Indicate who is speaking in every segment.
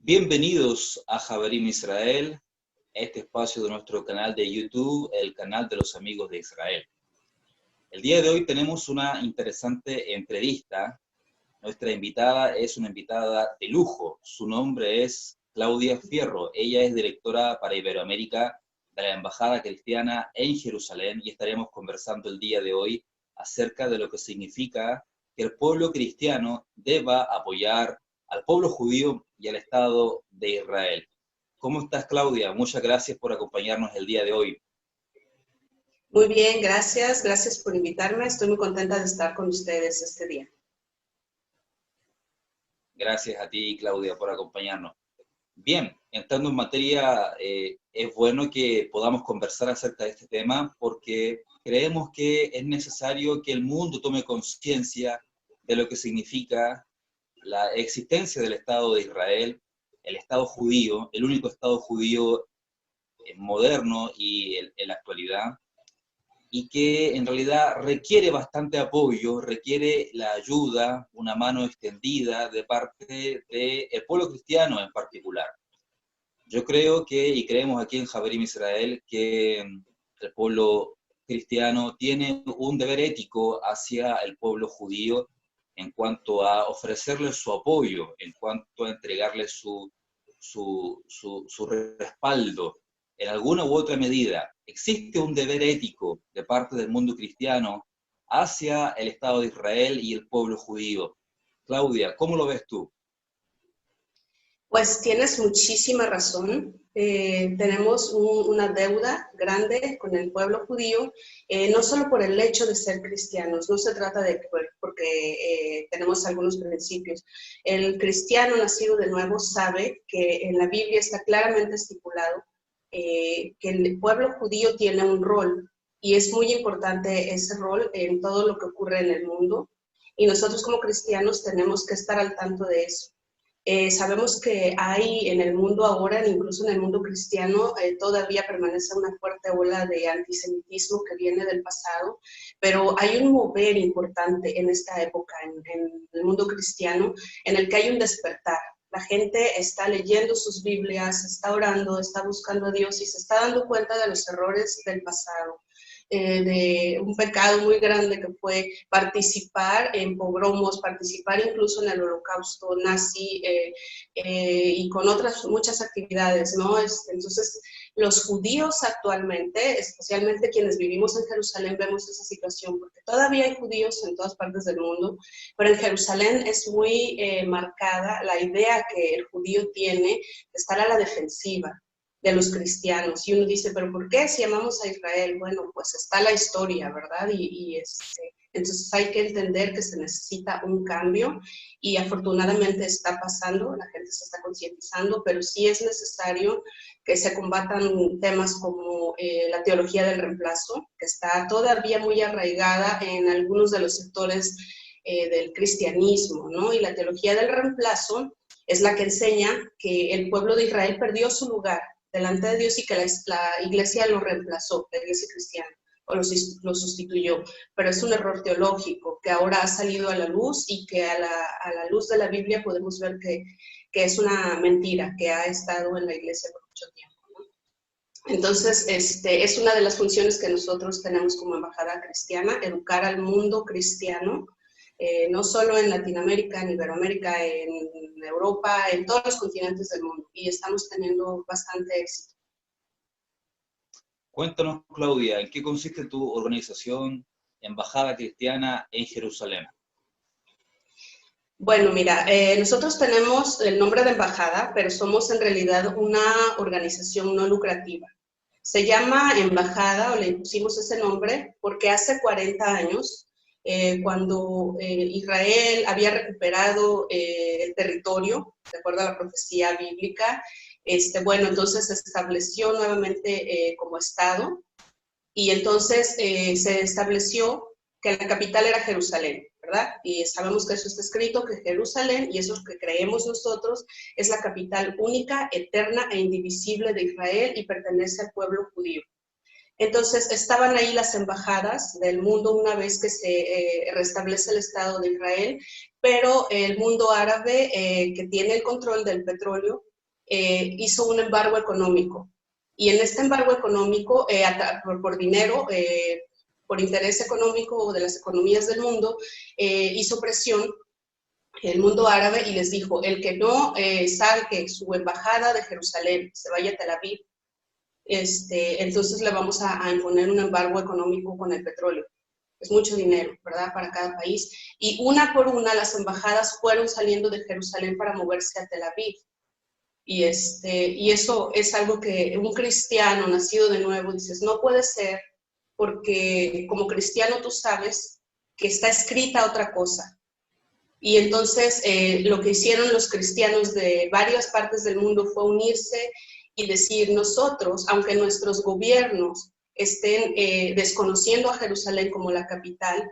Speaker 1: Bienvenidos a Javerim Israel, este espacio de nuestro canal de YouTube, el canal de los amigos de Israel. El día de hoy tenemos una interesante entrevista. Nuestra invitada es una invitada de lujo. Su nombre es Claudia Fierro. Ella es directora para Iberoamérica de la Embajada Cristiana en Jerusalén y estaremos conversando el día de hoy acerca de lo que significa que el pueblo cristiano deba apoyar al pueblo judío y al Estado de Israel. ¿Cómo estás, Claudia? Muchas gracias por acompañarnos el día de hoy.
Speaker 2: Muy bien, gracias. Gracias por invitarme. Estoy muy contenta de estar con ustedes este día.
Speaker 1: Gracias a ti, Claudia, por acompañarnos. Bien, entrando en materia, es bueno que podamos conversar acerca de este tema porque creemos que es necesario que el mundo tome conciencia de lo que significa la existencia del Estado de Israel, el Estado judío, el único Estado judío moderno y en la actualidad, y que en realidad requiere bastante apoyo, requiere la ayuda, una mano extendida de parte del pueblo cristiano en particular. Yo creo que, y creemos aquí en Javerim Israel, que el pueblo cristiano tiene un deber ético hacia el pueblo judío en cuanto a ofrecerle su apoyo, en cuanto a entregarle su respaldo en alguna u otra medida. Existe un deber ético de parte del mundo cristiano hacia el Estado de Israel y el pueblo judío. Claudia, ¿cómo lo ves tú?
Speaker 2: Pues tienes muchísima razón. Tenemos una deuda grande con el pueblo judío, no solo por el hecho de ser cristianos, no se trata de porque tenemos algunos principios. El cristiano nacido de nuevo sabe que en la Biblia está claramente estipulado que el pueblo judío tiene un rol, y es muy importante ese rol en todo lo que ocurre en el mundo, y nosotros como cristianos tenemos que estar al tanto de eso. Sabemos que hay en el mundo ahora, incluso en el mundo cristiano, todavía permanece una fuerte ola de antisemitismo que viene del pasado, pero hay un mover importante en esta época, en el mundo cristiano, en el que hay un despertar. La gente está leyendo sus Biblias, está orando, está buscando a Dios y se está dando cuenta de los errores del pasado. De un pecado muy grande que fue participar en pogromos, participar incluso en el holocausto nazi y con otras muchas actividades, ¿no? Entonces, los judíos actualmente, especialmente quienes vivimos en Jerusalén, vemos esa situación, porque todavía hay judíos en todas partes del mundo, pero en Jerusalén es muy marcada la idea que el judío tiene de estar a la defensiva de los cristianos. Y uno dice, ¿pero por qué si amamos a Israel? Bueno, pues está la historia, ¿verdad? Entonces hay que entender que se necesita un cambio y afortunadamente está pasando, la gente se está concientizando, pero sí es necesario que se combatan temas como la teología del reemplazo, que está todavía muy arraigada en algunos de los sectores del cristianismo, ¿no? Y la teología del reemplazo es la que enseña que el pueblo de Israel perdió su lugar delante de Dios y que la iglesia lo reemplazó, la iglesia cristiana, o lo sustituyó. Pero es un error teológico que ahora ha salido a la luz y que a la luz de la Biblia podemos ver que es una mentira que ha estado en la iglesia por mucho tiempo, ¿no? Entonces, es una de las funciones que nosotros tenemos como embajada cristiana, educar al mundo cristiano, no solo en Latinoamérica, en Iberoamérica, en Europa, en todos los continentes del mundo, y estamos teniendo bastante éxito.
Speaker 1: Cuéntanos, Claudia, ¿en qué consiste tu organización Embajada Cristiana en Jerusalén?
Speaker 2: Bueno, mira, nosotros tenemos el nombre de embajada, pero somos en realidad una organización no lucrativa. Se llama embajada, o le pusimos ese nombre, porque hace 40 años, cuando Israel había recuperado el territorio, de acuerdo a la profecía bíblica, bueno, entonces se estableció nuevamente como Estado, y entonces se estableció que la capital era Jerusalén, ¿verdad? Y sabemos que eso está escrito, que Jerusalén, y eso es lo que creemos nosotros, es la capital única, eterna e indivisible de Israel y pertenece al pueblo judío. Entonces, estaban ahí las embajadas del mundo una vez que se restablece el Estado de Israel, pero el mundo árabe, que tiene el control del petróleo, hizo un embargo económico. Y en este embargo económico, por dinero, por interés económico de las economías del mundo, hizo presión el mundo árabe y les dijo, el que no salque su embajada de Jerusalén, se vaya a Tel Aviv, entonces le vamos a imponer un embargo económico con el petróleo. Es mucho dinero, ¿verdad?, para cada país. Y una por una las embajadas fueron saliendo de Jerusalén para moverse a Tel Aviv. Y eso es algo que un cristiano nacido de nuevo dices, no puede ser, porque como cristiano tú sabes que está escrita otra cosa. Y entonces lo que hicieron los cristianos de varias partes del mundo fue unirse y decir, nosotros, aunque nuestros gobiernos estén desconociendo a Jerusalén como la capital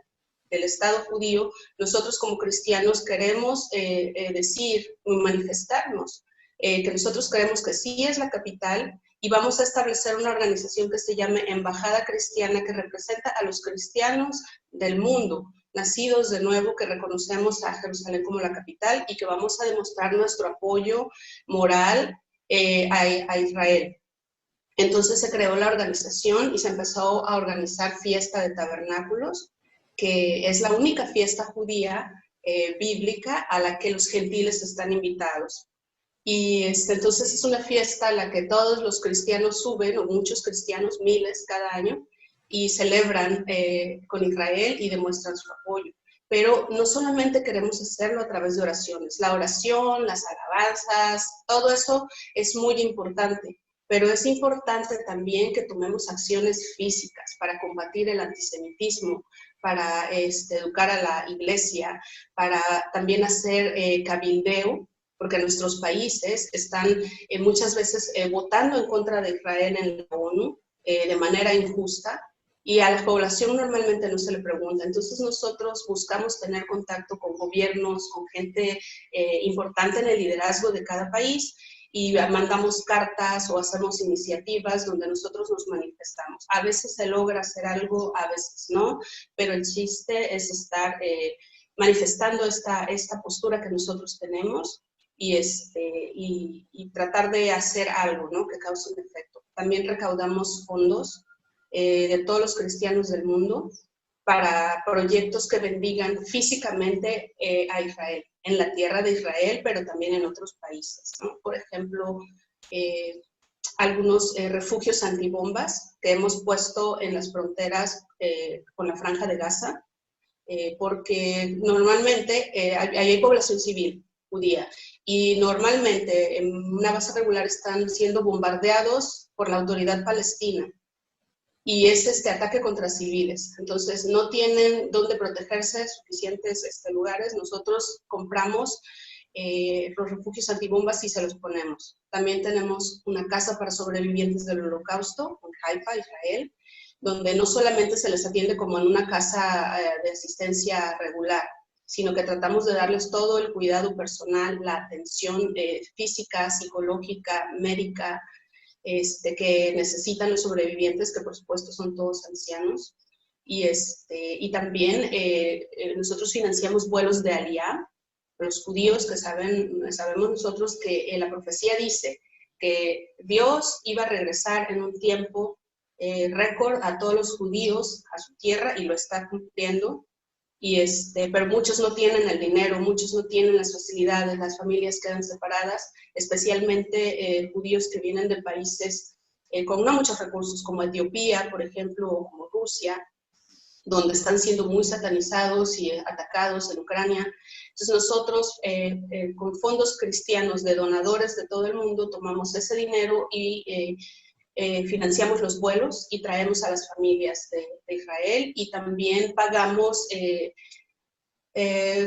Speaker 2: del Estado judío, nosotros como cristianos queremos decir y manifestarnos que nosotros creemos que sí es la capital y vamos a establecer una organización que se llame Embajada Cristiana, que representa a los cristianos del mundo, nacidos de nuevo, que reconocemos a Jerusalén como la capital y que vamos a demostrar nuestro apoyo moral a Israel. Entonces se creó la organización y se empezó a organizar fiesta de tabernáculos, que es la única fiesta judía bíblica a la que los gentiles están invitados. Y entonces es una fiesta a la que todos los cristianos suben, o muchos cristianos, miles cada año, y celebran con Israel y demuestran su apoyo. Pero no solamente queremos hacerlo a través de oraciones, la oración, las alabanzas, todo eso es muy importante, pero es importante también que tomemos acciones físicas para combatir el antisemitismo, para educar a la iglesia, para también hacer cabildeo, porque nuestros países están muchas veces votando en contra de Israel en la ONU de manera injusta, y a la población normalmente no se le pregunta. Entonces nosotros buscamos tener contacto con gobiernos, con gente importante en el liderazgo de cada país, y mandamos cartas o hacemos iniciativas donde nosotros nos manifestamos. A veces se logra hacer algo, a veces no, pero el chiste es estar manifestando esta postura que nosotros tenemos y tratar de hacer algo, ¿no?, que cause un efecto. También recaudamos fondos de todos los cristianos del mundo para proyectos que bendigan físicamente a Israel, en la tierra de Israel, pero también en otros países, ¿no? Por ejemplo, algunos refugios antibombas que hemos puesto en las fronteras con la Franja de Gaza, porque normalmente ahí hay población civil judía, y normalmente en una base regular están siendo bombardeados por la autoridad palestina, y es ataque contra civiles. Entonces no tienen dónde protegerse, suficientes lugares. Nosotros compramos los refugios antibombas y se los ponemos. También tenemos una casa para sobrevivientes del Holocausto en Haifa, Israel, donde no solamente se les atiende como en una casa de asistencia regular, sino que tratamos de darles todo el cuidado personal, la atención física, psicológica, médica, que necesitan los sobrevivientes, que por supuesto son todos ancianos. Y también nosotros financiamos vuelos de Aliyá. Los judíos que sabemos nosotros que la profecía dice que Dios iba a regresar en un tiempo récord a todos los judíos a su tierra, y lo está cumpliendo. Pero muchos no tienen el dinero, muchos no tienen las facilidades, las familias quedan separadas, especialmente judíos que vienen de países con no muchos recursos, como Etiopía, por ejemplo, o como Rusia, donde están siendo muy satanizados y atacados, en Ucrania. Entonces nosotros, con fondos cristianos de donadores de todo el mundo, tomamos ese dinero y financiamos los vuelos y traemos a las familias de Israel, y también pagamos,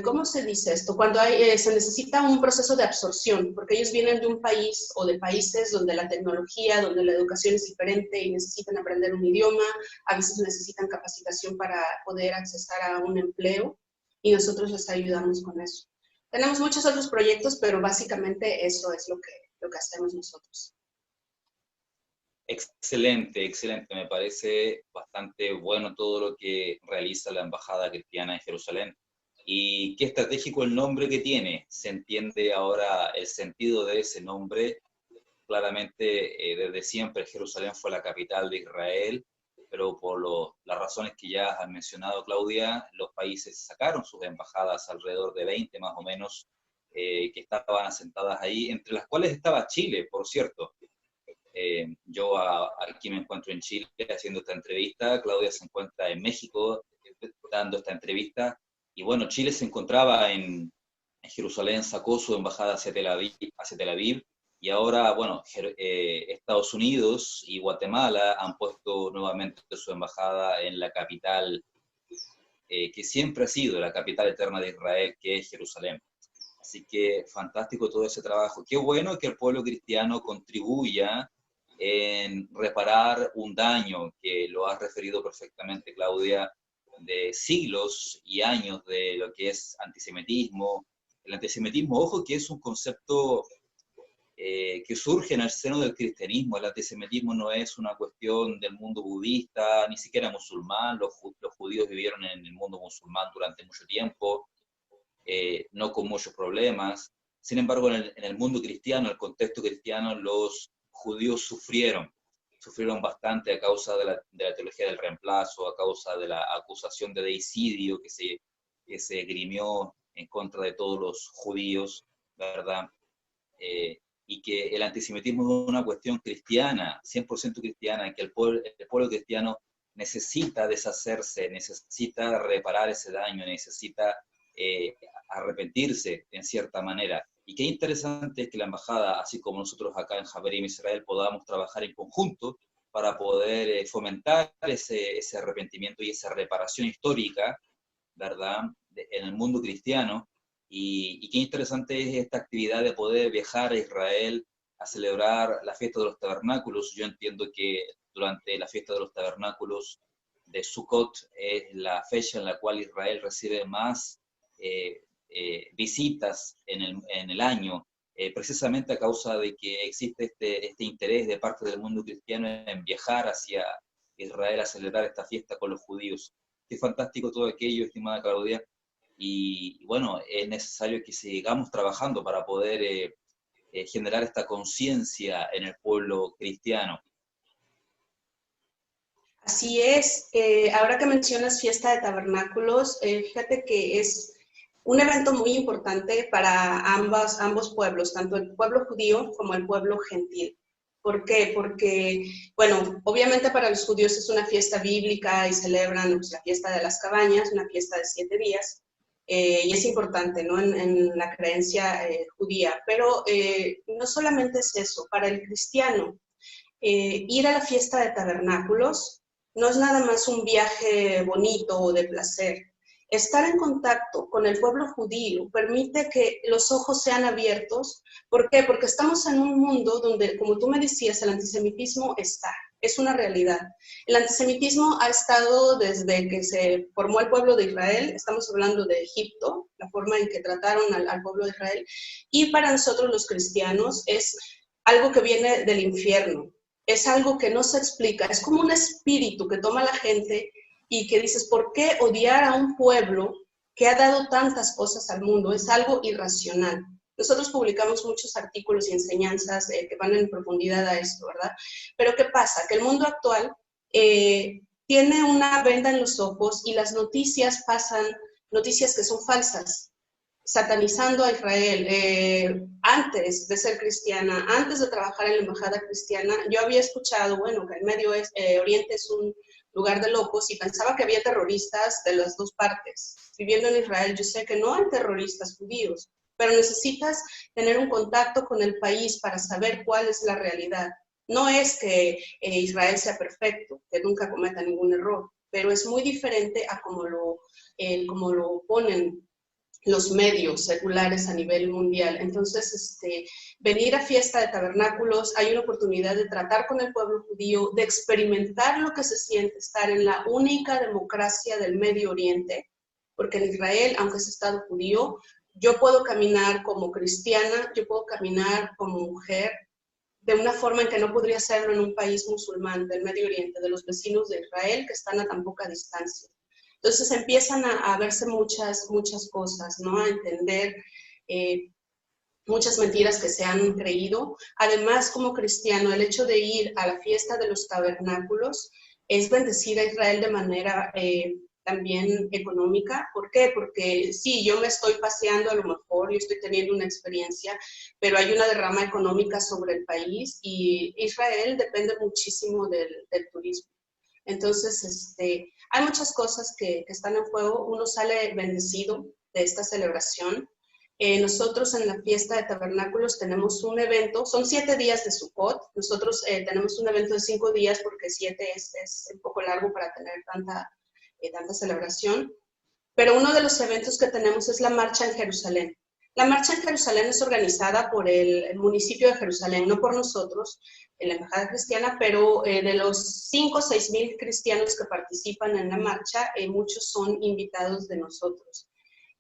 Speaker 2: ¿cómo se dice esto? Cuando se necesita un proceso de absorción, porque ellos vienen de un país o de países donde la tecnología, donde la educación es diferente y necesitan aprender un idioma, a veces necesitan capacitación para poder accesar a un empleo, y nosotros les ayudamos con eso. Tenemos muchos otros proyectos, pero básicamente eso es lo que hacemos nosotros.
Speaker 1: Excelente, excelente. Me parece bastante bueno todo lo que realiza la Embajada Cristiana en Jerusalén. Y qué estratégico el nombre que tiene. Se entiende ahora el sentido de ese nombre claramente desde siempre Jerusalén fue la capital de Israel, pero por las razones que ya has mencionado, Claudia, los países sacaron sus embajadas, alrededor de 20 más o menos, que estaban asentadas ahí, entre las cuales estaba Chile, por cierto. Yo aquí me encuentro en Chile haciendo esta entrevista, Claudia se encuentra en México dando esta entrevista, y bueno, Chile se encontraba en Jerusalén, sacó su embajada hacia Tel Aviv, y ahora, bueno, Estados Unidos y Guatemala han puesto nuevamente su embajada en la capital, que siempre ha sido la capital eterna de Israel, que es Jerusalén. Así que fantástico todo ese trabajo. Qué bueno que el pueblo cristiano contribuya en reparar un daño, que lo has referido perfectamente, Claudia, de siglos y años de lo que es antisemitismo. El antisemitismo, ojo, que es un concepto que surge en el seno del cristianismo. El antisemitismo no es una cuestión del mundo budista, ni siquiera musulmán. Los judíos vivieron en el mundo musulmán durante mucho tiempo, no con muchos problemas. Sin embargo, en el mundo cristiano, el contexto cristiano, los judíos sufrieron bastante a causa de la teología del reemplazo, a causa de la acusación de deicidio que se grimió en contra de todos los judíos, ¿verdad? Y que el antisemitismo es una cuestión cristiana, 100% cristiana, que el pueblo cristiano necesita deshacerse, necesita reparar ese daño, necesita arrepentirse en cierta manera. Y qué interesante es que la embajada, así como nosotros acá en Javerim, Israel, podamos trabajar en conjunto para poder fomentar ese arrepentimiento y esa reparación histórica, ¿verdad?, en el mundo cristiano. Y qué interesante es esta actividad de poder viajar a Israel a celebrar la fiesta de los tabernáculos. Yo entiendo que durante la fiesta de los tabernáculos de Sukkot es la fecha en la cual Israel recibe más visitas en el año, precisamente a causa de que existe este interés de parte del mundo cristiano en viajar hacia Israel a celebrar esta fiesta con los judíos. Qué fantástico todo aquello, estimada Claudia, y bueno, es necesario que sigamos trabajando para poder generar esta conciencia en el pueblo cristiano.
Speaker 2: Así es. Ahora que mencionas fiesta de tabernáculos, fíjate que es un evento muy importante para ambos pueblos, tanto el pueblo judío como el pueblo gentil. ¿Por qué? Porque, bueno, obviamente para los judíos es una fiesta bíblica y celebran pues, la fiesta de las cabañas, una fiesta de 7 días, y es importante, ¿no?, en la creencia judía. Pero no solamente es eso, para el cristiano, ir a la fiesta de tabernáculos no es nada más un viaje bonito o de placer. Estar en contacto con el pueblo judío permite que los ojos sean abiertos. ¿Por qué? Porque estamos en un mundo donde, como tú me decías, el antisemitismo es una realidad. El antisemitismo ha estado desde que se formó el pueblo de Israel, estamos hablando de Egipto, la forma en que trataron al pueblo de Israel, y para nosotros los cristianos es algo que viene del infierno. Es algo que no se explica, es como un espíritu que toma a la gente y que dices, ¿por qué odiar a un pueblo que ha dado tantas cosas al mundo? Es algo irracional. Nosotros publicamos muchos artículos y enseñanzas que van en profundidad a esto, ¿verdad? Pero ¿qué pasa? Que el mundo actual tiene una venda en los ojos y las noticias pasan, noticias que son falsas, satanizando a Israel. Antes de ser cristiana, antes de trabajar en la embajada cristiana, yo había escuchado, bueno, que el Medio Oriente es un lugar de locos y pensaba que había terroristas de las dos partes. Viviendo en Israel, yo sé que no hay terroristas judíos, pero necesitas tener un contacto con el país para saber cuál es la realidad. No es que Israel sea perfecto, que nunca cometa ningún error, pero es muy diferente a como lo ponen los medios seculares a nivel mundial. Entonces, venir a fiesta de tabernáculos, hay una oportunidad de tratar con el pueblo judío, de experimentar lo que se siente estar en la única democracia del Medio Oriente, porque en Israel, aunque es Estado judío, yo puedo caminar como cristiana, yo puedo caminar como mujer, de una forma en que no podría hacerlo en un país musulmán del Medio Oriente, de los vecinos de Israel que están a tan poca distancia. Entonces empiezan a verse muchas cosas, ¿no? A entender muchas mentiras que se han creído. Además, como cristiano, el hecho de ir a la fiesta de los tabernáculos es bendecir a Israel de manera también económica. ¿Por qué? Porque sí, yo me estoy paseando, a lo mejor yo estoy teniendo una experiencia, pero hay una derrama económica sobre el país y Israel depende muchísimo del turismo. Entonces, hay muchas cosas que están en juego. Uno sale bendecido de esta celebración. Nosotros en la fiesta de tabernáculos tenemos un evento, son 7 días de Sukkot. Nosotros tenemos un evento de 5 días porque 7 es un poco largo para tener tanta celebración. Pero uno de los eventos que tenemos es la marcha en Jerusalén. La marcha en Jerusalén es organizada por el municipio de Jerusalén, no por nosotros, en la Embajada Cristiana, pero de los 5 o 6 mil cristianos que participan en la marcha, muchos son invitados de nosotros.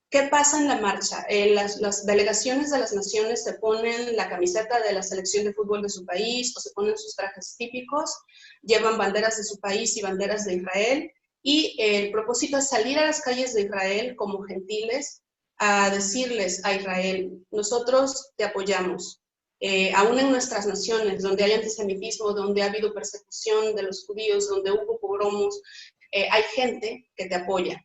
Speaker 2: ¿Qué pasa en la marcha? Las delegaciones de las naciones se ponen la camiseta de la selección de fútbol de su país o se ponen sus trajes típicos, llevan banderas de su país y banderas de Israel, y el propósito es salir a las calles de Israel como gentiles a decirles a Israel, nosotros te apoyamos. Aún en nuestras naciones, donde hay antisemitismo, donde ha habido persecución de los judíos, donde hubo pogromos, hay gente que te apoya.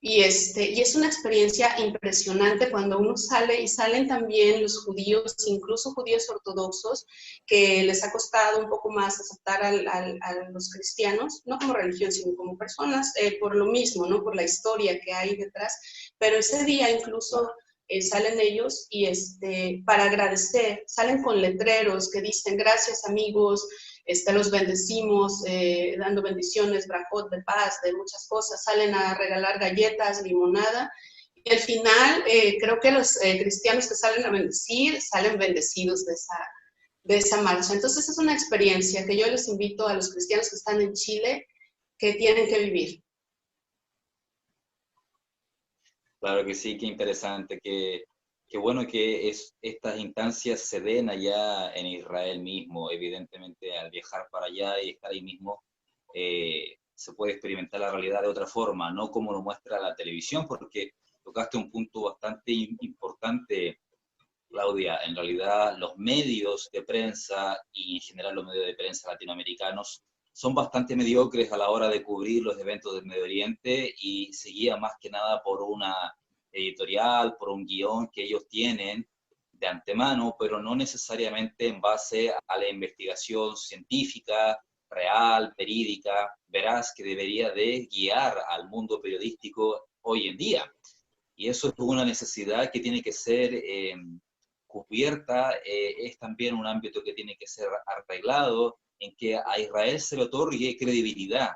Speaker 2: Y es una experiencia impresionante cuando uno sale, y salen también los judíos, incluso judíos ortodoxos, que les ha costado un poco más aceptar a los cristianos, no como religión, sino como personas, por lo mismo, ¿no? Por la historia que hay detrás. Pero ese día incluso salen ellos y para agradecer, salen con letreros que dicen gracias amigos, los bendecimos, dando bendiciones, brajot de paz, de muchas cosas, salen a regalar galletas, limonada, y al final creo que los cristianos que salen a bendecir, salen bendecidos de esa marcha. Entonces es una experiencia que yo les invito a los cristianos que están en Chile, que tienen que vivir.
Speaker 1: Claro que sí, qué interesante, qué bueno que estas instancias se den allá en Israel mismo. Evidentemente, al viajar para allá y estar ahí mismo, se puede experimentar la realidad de otra forma, no como lo muestra la televisión, porque tocaste un punto bastante importante, Claudia. En realidad, los medios de prensa y en general los medios de prensa latinoamericanos son bastante mediocres a la hora de cubrir los eventos del Medio Oriente y se guía más que nada por una editorial, por un guión que ellos tienen de antemano, pero no necesariamente en base a la investigación científica, real, verídica, veraz, que debería de guiar al mundo periodístico hoy en día. Y eso es una necesidad que tiene que ser cubierta, es también un ámbito que tiene que ser arreglado, en que a Israel se le otorgue credibilidad,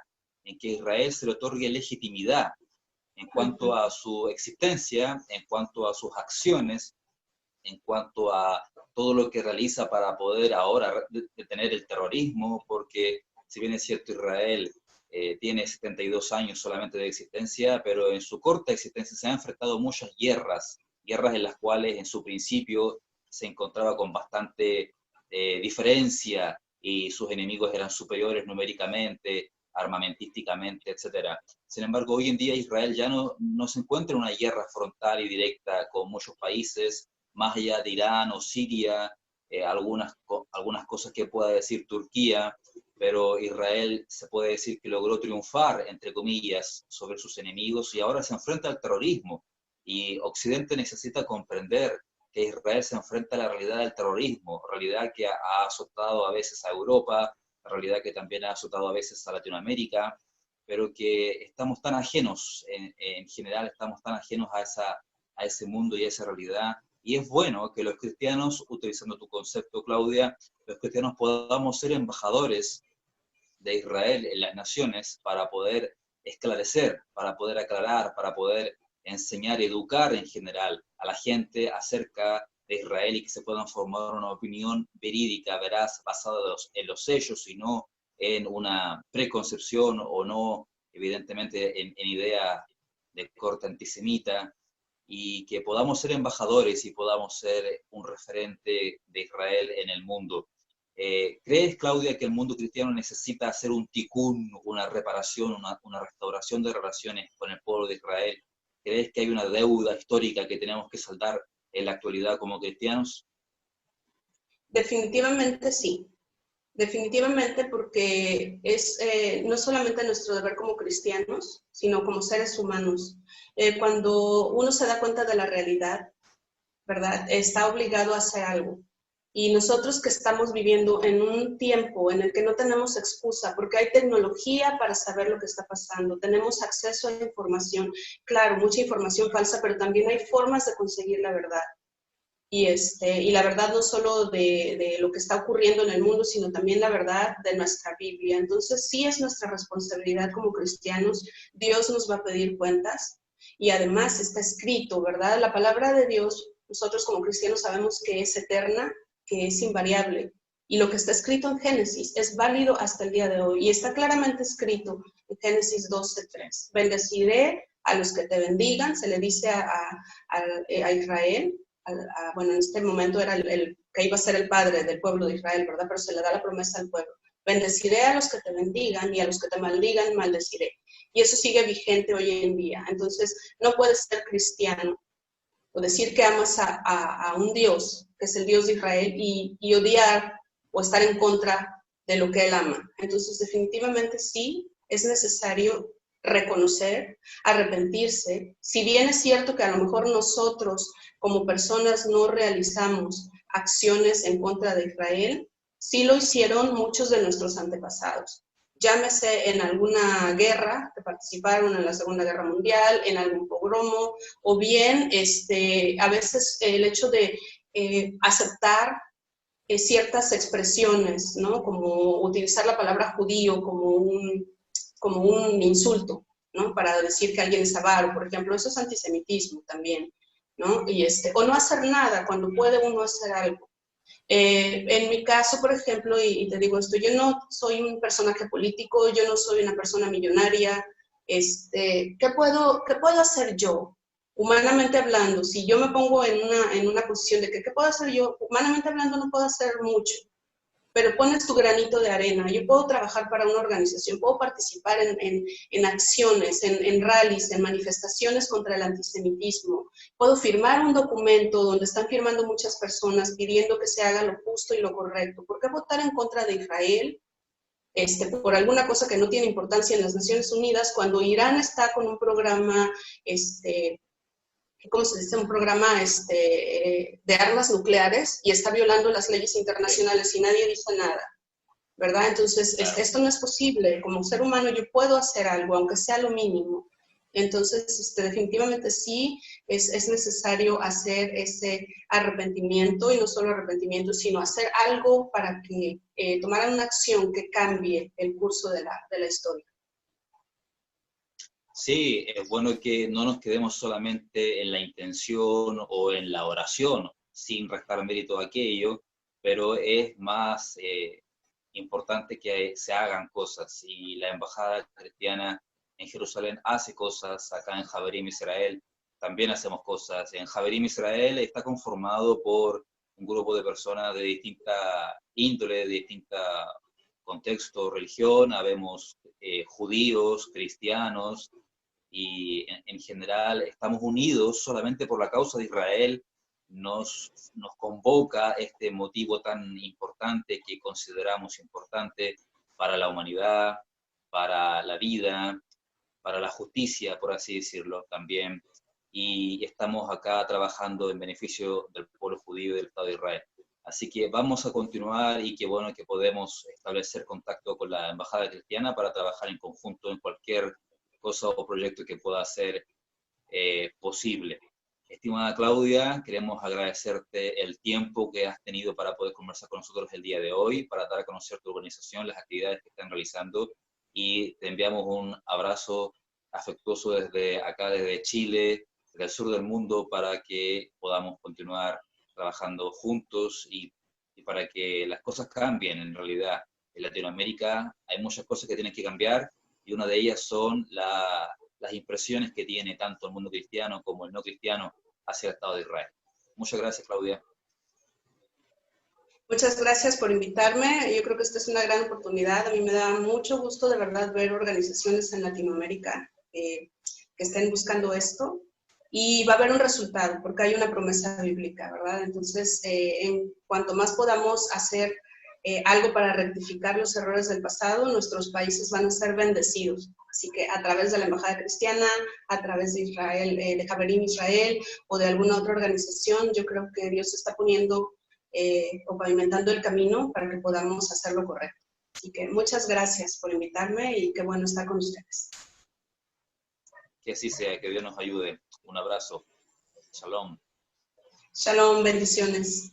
Speaker 1: en que a Israel se le otorgue legitimidad en cuanto a su existencia, en cuanto a sus acciones, en cuanto a todo lo que realiza para poder ahora detener el terrorismo, porque si bien es cierto Israel tiene 72 años solamente de existencia, pero en su corta existencia se han enfrentado muchas guerras en las cuales en su principio se encontraba con bastante diferencia y sus enemigos eran superiores numéricamente, armamentísticamente, etc. Sin embargo, hoy en día Israel ya no se encuentra en una guerra frontal y directa con muchos países, más allá de Irán o Siria, algunas cosas que pueda decir Turquía, pero Israel se puede decir que logró triunfar, entre comillas, sobre sus enemigos y ahora se enfrenta al terrorismo. Y Occidente necesita comprender que Israel se enfrenta a la realidad del terrorismo, realidad que ha azotado a veces a Europa, realidad que también ha azotado a veces a Latinoamérica, pero que estamos tan ajenos, en general estamos tan ajenos a ese mundo y a esa realidad. Y es bueno que los cristianos, utilizando tu concepto, Claudia, los cristianos podamos ser embajadores de Israel en las naciones para poder esclarecer, para poder aclarar, para poder enseñar y educar en general a la gente acerca de Israel y que se puedan formar una opinión verídica, veraz, basada en los hechos y no en una preconcepción o no, evidentemente, en ideas de corte antisemita, y que podamos ser embajadores y podamos ser un referente de Israel en el mundo. ¿Crees, Claudia, que el mundo cristiano necesita hacer un tikkun, una reparación, una restauración de relaciones con el pueblo de Israel? ¿Crees que hay una deuda histórica que tenemos que saldar en la actualidad como cristianos?
Speaker 2: Definitivamente sí. Definitivamente, porque es no solamente nuestro deber como cristianos, sino como seres humanos. Cuando uno se da cuenta de la realidad, ¿verdad? Está obligado a hacer algo. Y nosotros que estamos viviendo en un tiempo en el que no tenemos excusa, porque hay tecnología para saber lo que está pasando, tenemos acceso a información, claro, mucha información falsa, pero también hay formas de conseguir la verdad. Y la verdad no solo de lo que está ocurriendo en el mundo, sino también la verdad de nuestra Biblia. Entonces sí es nuestra responsabilidad como cristianos, Dios nos va a pedir cuentas y además está escrito, ¿verdad? La palabra de Dios, nosotros como cristianos sabemos que es eterna, que es invariable. Y lo que está escrito en Génesis es válido hasta el día de hoy. Y está claramente escrito en Génesis 12:3. Bendeciré a los que te bendigan, se le dice a Israel. Bueno, en este momento era el que iba a ser el padre del pueblo de Israel, ¿verdad? Pero se le da la promesa al pueblo. Bendeciré a los que te bendigan y a los que te maldigan, maldeciré. Y eso sigue vigente hoy en día. Entonces, no puedes ser cristiano o decir que amas a un Dios, que es el Dios de Israel, y odiar o estar en contra de lo que Él ama. Entonces, definitivamente sí, es necesario reconocer, arrepentirse. Si bien es cierto que a lo mejor nosotros como personas no realizamos acciones en contra de Israel, sí lo hicieron muchos de nuestros antepasados. Llámese en alguna guerra, que participaron en la Segunda Guerra Mundial, en algún pogromo, o bien a veces el hecho de aceptar ciertas expresiones, ¿no? Como utilizar la palabra judío como un insulto, ¿no? Para decir que alguien es avaro, por ejemplo, eso es antisemitismo también, ¿no? O no hacer nada cuando puede uno hacer algo. En mi caso, por ejemplo, y te digo esto, yo no soy un personaje político, yo no soy una persona millonaria, ¿qué puedo hacer yo? Humanamente hablando, si yo me pongo en una posición de que, ¿qué puedo hacer yo? Humanamente hablando no puedo hacer mucho, pero pones tu granito de arena. Yo puedo trabajar para una organización, puedo participar en acciones, en rallies, en manifestaciones contra el antisemitismo. Puedo firmar un documento donde están firmando muchas personas pidiendo que se haga lo justo y lo correcto. ¿Por qué votar en contra de Israel? Por alguna cosa que no tiene importancia en las Naciones Unidas, cuando Irán está con un programa ¿cómo se dice? Un programa de armas nucleares y está violando las leyes internacionales y nadie dice nada, ¿verdad? Entonces,
Speaker 1: Claro.
Speaker 2: esto no es posible. Como ser humano yo puedo hacer algo, aunque sea lo mínimo. Entonces, definitivamente sí es necesario hacer ese arrepentimiento, y no solo arrepentimiento, sino hacer algo para que tomaran una acción que cambie el curso de la historia.
Speaker 1: Sí, es bueno que no nos quedemos solamente en la intención o en la oración, sin restar mérito a aquello, pero es más importante que se hagan cosas. Y la Embajada Cristiana en Jerusalén hace cosas, acá en Javerim, Israel, también hacemos cosas. En Javerim, Israel está conformado por un grupo de personas de distinta índole, de distinta contexto, religión, habemos judíos, cristianos, y en general estamos unidos solamente por la causa de Israel. Nos convoca este motivo tan importante que consideramos importante para la humanidad, para la vida, para la justicia, por así decirlo, también. Y estamos acá trabajando en beneficio del pueblo judío y del Estado de Israel. Así que vamos a continuar, y qué bueno que podemos establecer contacto con la Embajada Cristiana para trabajar en conjunto en cualquier cosa o proyecto que pueda ser posible. Estimada Claudia, queremos agradecerte el tiempo que has tenido para poder conversar con nosotros el día de hoy, para dar a conocer tu organización, las actividades que están realizando, y te enviamos un abrazo afectuoso desde acá, desde Chile, desde el sur del mundo, para que podamos continuar trabajando juntos y para que las cosas cambien en realidad. En Latinoamérica hay muchas cosas que tienen que cambiar, y una de ellas son las impresiones que tiene tanto el mundo cristiano como el no cristiano hacia el Estado de Israel. Muchas gracias, Claudia.
Speaker 2: Muchas gracias por invitarme. Yo creo que esta es una gran oportunidad. A mí me da mucho gusto de verdad ver organizaciones en Latinoamérica que estén buscando esto. y va a haber un resultado, porque hay una promesa bíblica, ¿verdad? Entonces, en cuanto más podamos hacer algo para rectificar los errores del pasado, nuestros países van a ser bendecidos. Así que a través de la Embajada Cristiana, a través de Israel, de Haverim Israel o de alguna otra organización, yo creo que Dios está poniendo o pavimentando el camino para que podamos hacer lo correcto. Así que muchas gracias por invitarme y qué bueno estar con ustedes.
Speaker 1: Que así sea, que Dios nos ayude. Un abrazo. Shalom.
Speaker 2: Shalom, bendiciones.